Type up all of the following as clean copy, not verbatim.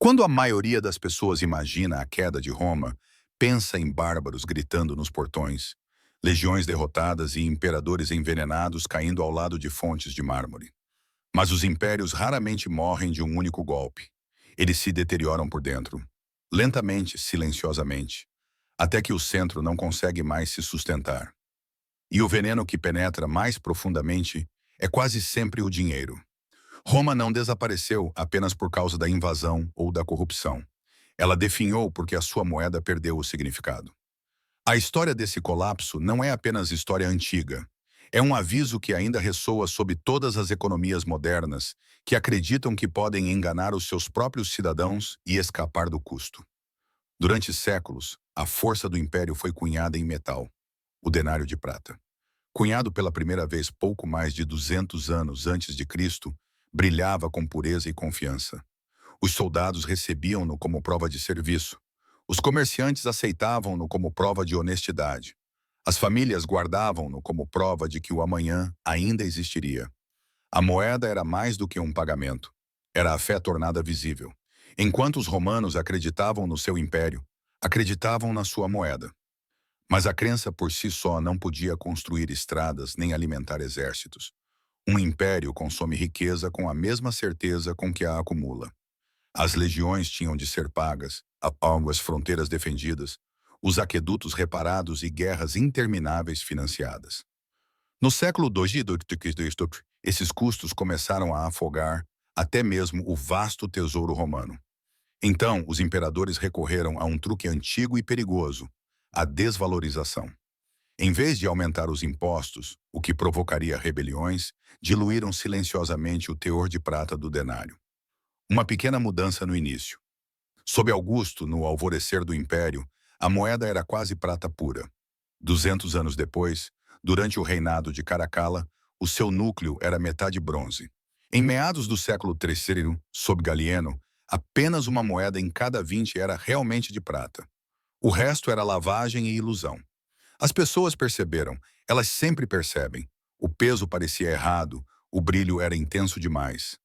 Quando a maioria das pessoas imagina a queda de Roma, pensa em bárbaros gritando nos portões, legiões derrotadas e imperadores envenenados caindo ao lado de fontes de mármore. Mas os impérios raramente morrem de um único golpe. Eles se deterioram por dentro, lentamente, silenciosamente, até que o centro não consegue mais se sustentar. E o veneno que penetra mais profundamente é quase sempre o dinheiro. Roma não desapareceu apenas por causa da invasão ou da corrupção. Ela definhou porque a sua moeda perdeu o significado. A história desse colapso não é apenas história antiga. É um aviso que ainda ressoa sob todas as economias modernas que acreditam que podem enganar os seus próprios cidadãos e escapar do custo. Durante séculos, a força do império foi cunhada em metal, o denário de prata. Cunhado pela primeira vez pouco mais de 200 anos antes de Cristo, brilhava com pureza e confiança. Os soldados recebiam-no como prova de serviço. Os comerciantes aceitavam-no como prova de honestidade. As famílias guardavam-no como prova de que o amanhã ainda existiria. A moeda era mais do que um pagamento. Era a fé tornada visível. Enquanto os romanos acreditavam no seu império, acreditavam na sua moeda. Mas a crença por si só não podia construir estradas nem alimentar exércitos. Um império consome riqueza com a mesma certeza com que a acumula. As legiões tinham de ser pagas, as fronteiras defendidas, os aquedutos reparados e guerras intermináveis financiadas. No século II, esses custos começaram a afogar até mesmo o vasto tesouro romano. Então, os imperadores recorreram a um truque antigo e perigoso, a desvalorização. Em vez de aumentar os impostos, o que provocaria rebeliões, diluíram silenciosamente o teor de prata do denário. Uma pequena mudança no início. Sob Augusto, no alvorecer do Império, a moeda era quase prata pura. 200 anos depois, durante o reinado de Caracalla, o seu núcleo era metade bronze. Em meados do século III, sob Galieno, apenas uma moeda em cada 20 era realmente de prata. O resto era lavagem e ilusão. As pessoas perceberam, elas sempre percebem. O peso parecia errado, o brilho era intenso demais.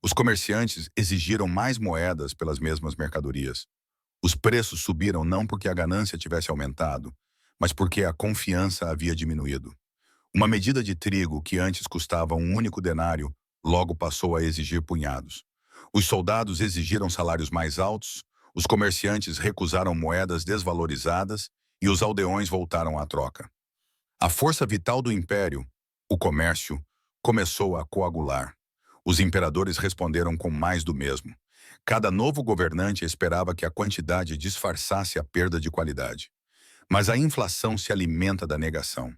Os comerciantes exigiram mais moedas pelas mesmas mercadorias. Os preços subiram não porque a ganância tivesse aumentado, mas porque a confiança havia diminuído. Uma medida de trigo que antes custava um único denário, logo passou a exigir punhados. Os soldados exigiram salários mais altos, os comerciantes recusaram moedas desvalorizadas e os aldeões voltaram à troca. A força vital do império, o comércio, começou a coagular. Os imperadores responderam com mais do mesmo. Cada novo governante esperava que a quantidade disfarçasse a perda de qualidade. Mas a inflação se alimenta da negação.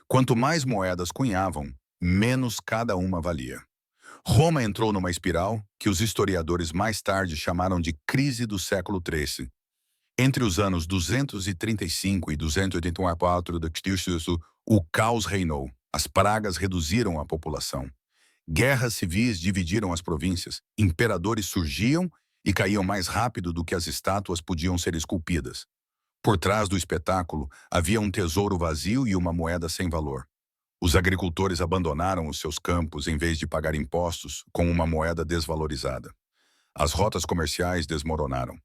Quanto mais moedas cunhavam, menos cada uma valia. Roma entrou numa espiral que os historiadores mais tarde chamaram de crise do século XIII. Entre os anos 235 e 284 d.C., o caos reinou. As pragas reduziram a população. Guerras civis dividiram as províncias. Imperadores surgiam e caíam mais rápido do que as estátuas podiam ser esculpidas. Por trás do espetáculo, havia um tesouro vazio e uma moeda sem valor. Os agricultores abandonaram os seus campos em vez de pagar impostos com uma moeda desvalorizada. As rotas comerciais desmoronaram.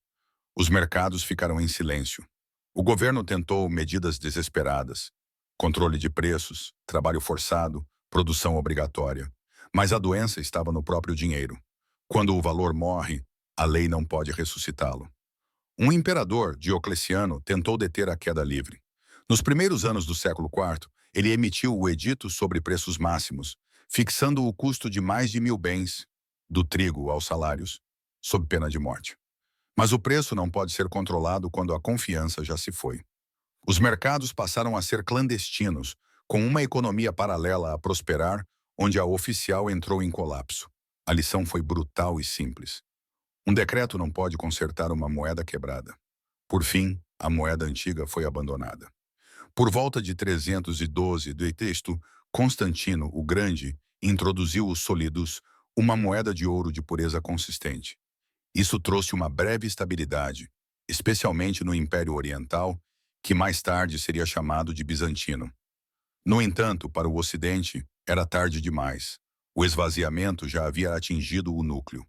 Os mercados ficaram em silêncio. O governo tentou medidas desesperadas. Controle de preços, trabalho forçado, produção obrigatória. Mas a doença estava no próprio dinheiro. Quando o valor morre, a lei não pode ressuscitá-lo. Um imperador, Diocleciano, tentou deter a queda livre. Nos primeiros anos do século IV, ele emitiu o edito sobre preços máximos, fixando o custo de mais de 1000 bens, do trigo aos salários, sob pena de morte. Mas o preço não pode ser controlado quando a confiança já se foi. Os mercados passaram a ser clandestinos, com uma economia paralela a prosperar, onde a oficial entrou em colapso. A lição foi brutal e simples. Um decreto não pode consertar uma moeda quebrada. Por fim, a moeda antiga foi abandonada. Por volta de 312 d.C., Constantino, o Grande, introduziu os sólidos, uma moeda de ouro de pureza consistente. Isso trouxe uma breve estabilidade, especialmente no Império Oriental, que mais tarde seria chamado de Bizantino. No entanto, para o Ocidente, era tarde demais. O esvaziamento já havia atingido o núcleo.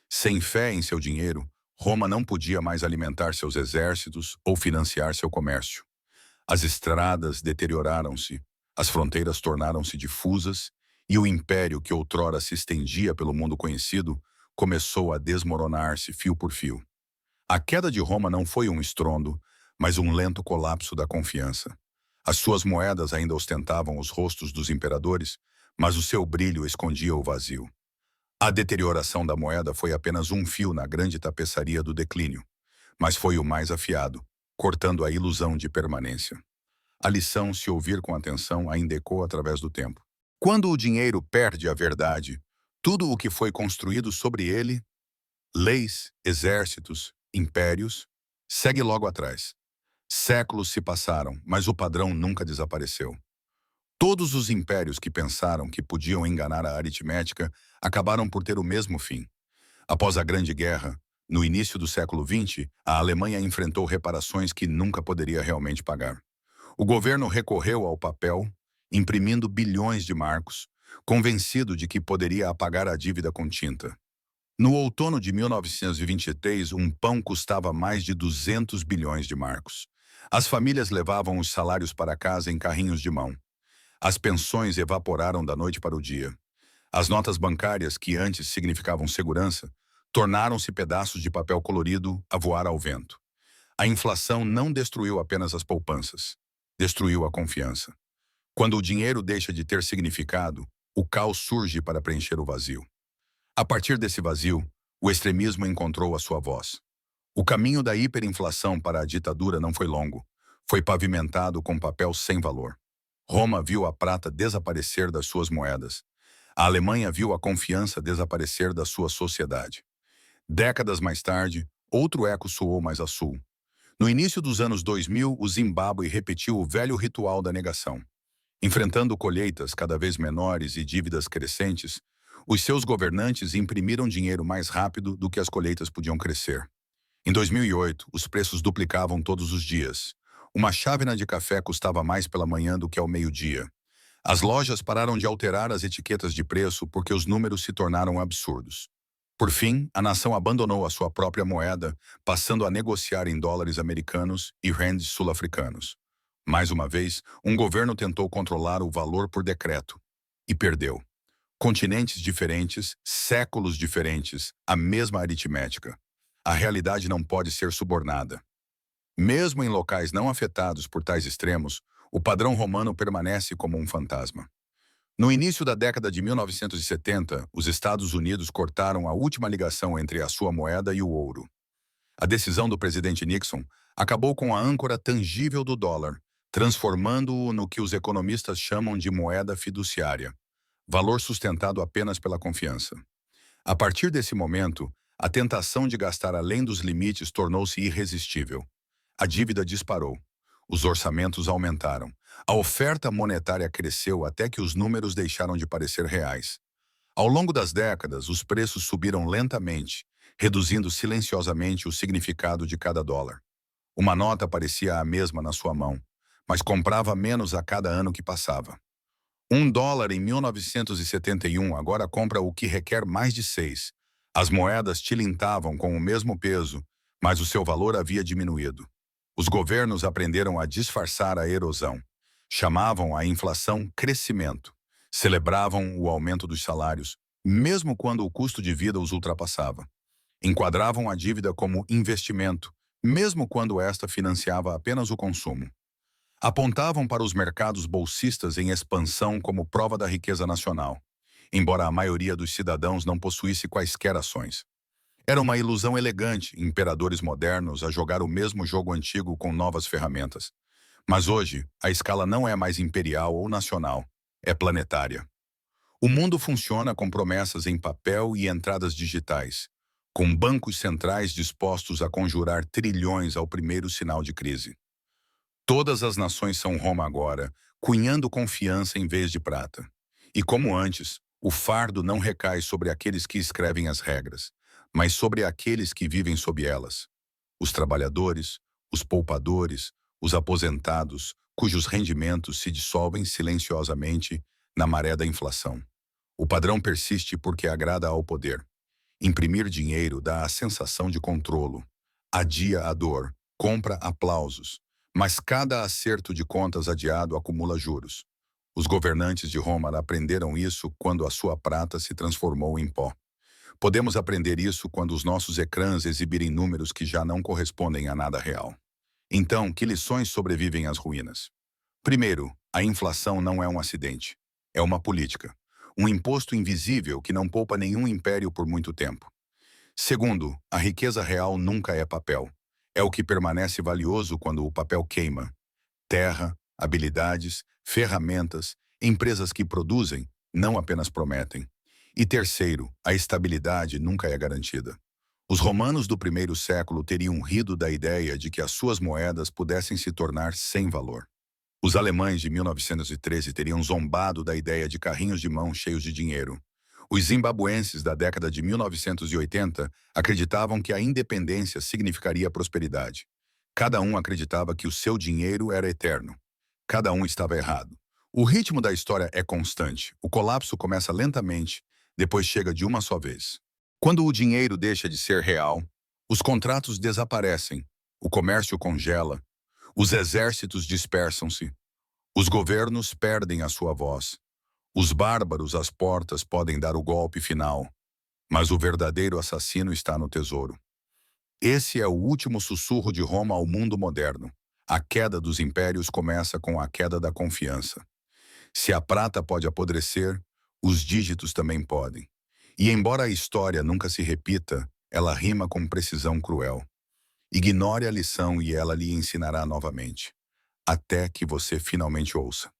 Sem fé em seu dinheiro, Roma não podia mais alimentar seus exércitos ou financiar seu comércio. As estradas deterioraram-se, as fronteiras tornaram-se difusas e o império que outrora se estendia pelo mundo conhecido começou a desmoronar-se fio por fio. A queda de Roma não foi um estrondo, mas um lento colapso da confiança. As suas moedas ainda ostentavam os rostos dos imperadores, mas o seu brilho escondia o vazio. A deterioração da moeda foi apenas um fio na grande tapeçaria do declínio, mas foi o mais afiado, cortando a ilusão de permanência. A lição, se ouvir com atenção, ainda ecoa através do tempo. Quando o dinheiro perde a verdade, tudo o que foi construído sobre ele, leis, exércitos, impérios, segue logo atrás. Séculos se passaram, mas o padrão nunca desapareceu. Todos os impérios que pensaram que podiam enganar a aritmética acabaram por ter o mesmo fim. Após a Grande Guerra, no início do século XX, a Alemanha enfrentou reparações que nunca poderia realmente pagar. O governo recorreu ao papel, imprimindo bilhões de marcos, convencido de que poderia apagar a dívida com tinta. No outono de 1923, um pão custava mais de 200 bilhões de marcos. As famílias levavam os salários para casa em carrinhos de mão. As pensões evaporaram da noite para o dia. As notas bancárias, que antes significavam segurança, tornaram-se pedaços de papel colorido a voar ao vento. A inflação não destruiu apenas as poupanças, destruiu a confiança. Quando o dinheiro deixa de ter significado, o caos surge para preencher o vazio. A partir desse vazio, o extremismo encontrou a sua voz. O caminho da hiperinflação para a ditadura não foi longo. Foi pavimentado com papel sem valor. Roma viu a prata desaparecer das suas moedas. A Alemanha viu a confiança desaparecer da sua sociedade. Décadas mais tarde, outro eco soou mais a sul. No início dos anos 2000, o Zimbábue repetiu o velho ritual da negação. Enfrentando colheitas cada vez menores e dívidas crescentes, os seus governantes imprimiram dinheiro mais rápido do que as colheitas podiam crescer. Em 2008, os preços duplicavam todos os dias. Uma chávena de café custava mais pela manhã do que ao meio-dia. As lojas pararam de alterar as etiquetas de preço porque os números se tornaram absurdos. Por fim, a nação abandonou a sua própria moeda, passando a negociar em dólares americanos e rands sul-africanos. Mais uma vez, um governo tentou controlar o valor por decreto e perdeu. Continentes diferentes, séculos diferentes, a mesma aritmética. A realidade não pode ser subornada. Mesmo em locais não afetados por tais extremos, o padrão romano permanece como um fantasma. No início da década de 1970, os Estados Unidos cortaram a última ligação entre a sua moeda e o ouro. A decisão do presidente Nixon acabou com a âncora tangível do dólar, transformando-o no que os economistas chamam de moeda fiduciária, valor sustentado apenas pela confiança. A partir desse momento, a tentação de gastar além dos limites tornou-se irresistível. A dívida disparou. Os orçamentos aumentaram. A oferta monetária cresceu até que os números deixaram de parecer reais. Ao longo das décadas, os preços subiram lentamente, reduzindo silenciosamente o significado de cada dólar. Uma nota parecia a mesma na sua mão, mas comprava menos a cada ano que passava. $1 em 1971 agora compra o que requer mais de 6. As moedas tilintavam com o mesmo peso, mas o seu valor havia diminuído. Os governos aprenderam a disfarçar a erosão. Chamavam a inflação crescimento. Celebravam o aumento dos salários, mesmo quando o custo de vida os ultrapassava. Enquadravam a dívida como investimento, mesmo quando esta financiava apenas o consumo. Apontavam para os mercados bolsistas em expansão como prova da riqueza nacional, embora a maioria dos cidadãos não possuísse quaisquer ações. Era uma ilusão elegante, imperadores modernos a jogar o mesmo jogo antigo com novas ferramentas. Mas hoje, a escala não é mais imperial ou nacional, é planetária. O mundo funciona com promessas em papel e entradas digitais, com bancos centrais dispostos a conjurar trilhões ao primeiro sinal de crise. Todas as nações são Roma agora, cunhando confiança em vez de prata. E como antes, o fardo não recai sobre aqueles que escrevem as regras, mas sobre aqueles que vivem sob elas. Os trabalhadores, os poupadores, os aposentados, cujos rendimentos se dissolvem silenciosamente na maré da inflação. O padrão persiste porque agrada ao poder. Imprimir dinheiro dá a sensação de controlo, adia a dor, compra aplausos, mas cada acerto de contas adiado acumula juros. Os governantes de Roma aprenderam isso quando a sua prata se transformou em pó. Podemos aprender isso quando os nossos ecrãs exibirem números que já não correspondem a nada real. Então, que lições sobrevivem às ruínas? Primeiro, a inflação não é um acidente. É uma política. Um imposto invisível que não poupa nenhum império por muito tempo. Segundo, a riqueza real nunca é papel. É o que permanece valioso quando o papel queima. Terra, habilidades, ferramentas, empresas que produzem, não apenas prometem. E terceiro, a estabilidade nunca é garantida. Os romanos do primeiro século teriam rido da ideia de que as suas moedas pudessem se tornar sem valor. Os alemães de 1913 teriam zombado da ideia de carrinhos de mão cheios de dinheiro. Os zimbabuenses da década de 1980 acreditavam que a independência significaria prosperidade. Cada um acreditava que o seu dinheiro era eterno. Cada um estava errado. O ritmo da história é constante. O colapso começa lentamente, depois chega de uma só vez. Quando o dinheiro deixa de ser real, os contratos desaparecem, o comércio congela, os exércitos dispersam-se, os governos perdem a sua voz. Os bárbaros às portas podem dar o golpe final, mas o verdadeiro assassino está no tesouro. Esse é o último sussurro de Roma ao mundo moderno. A queda dos impérios começa com a queda da confiança. Se a prata pode apodrecer, os dígitos também podem. E embora a história nunca se repita, ela rima com precisão cruel. Ignore a lição e ela lhe ensinará novamente, até que você finalmente ouça.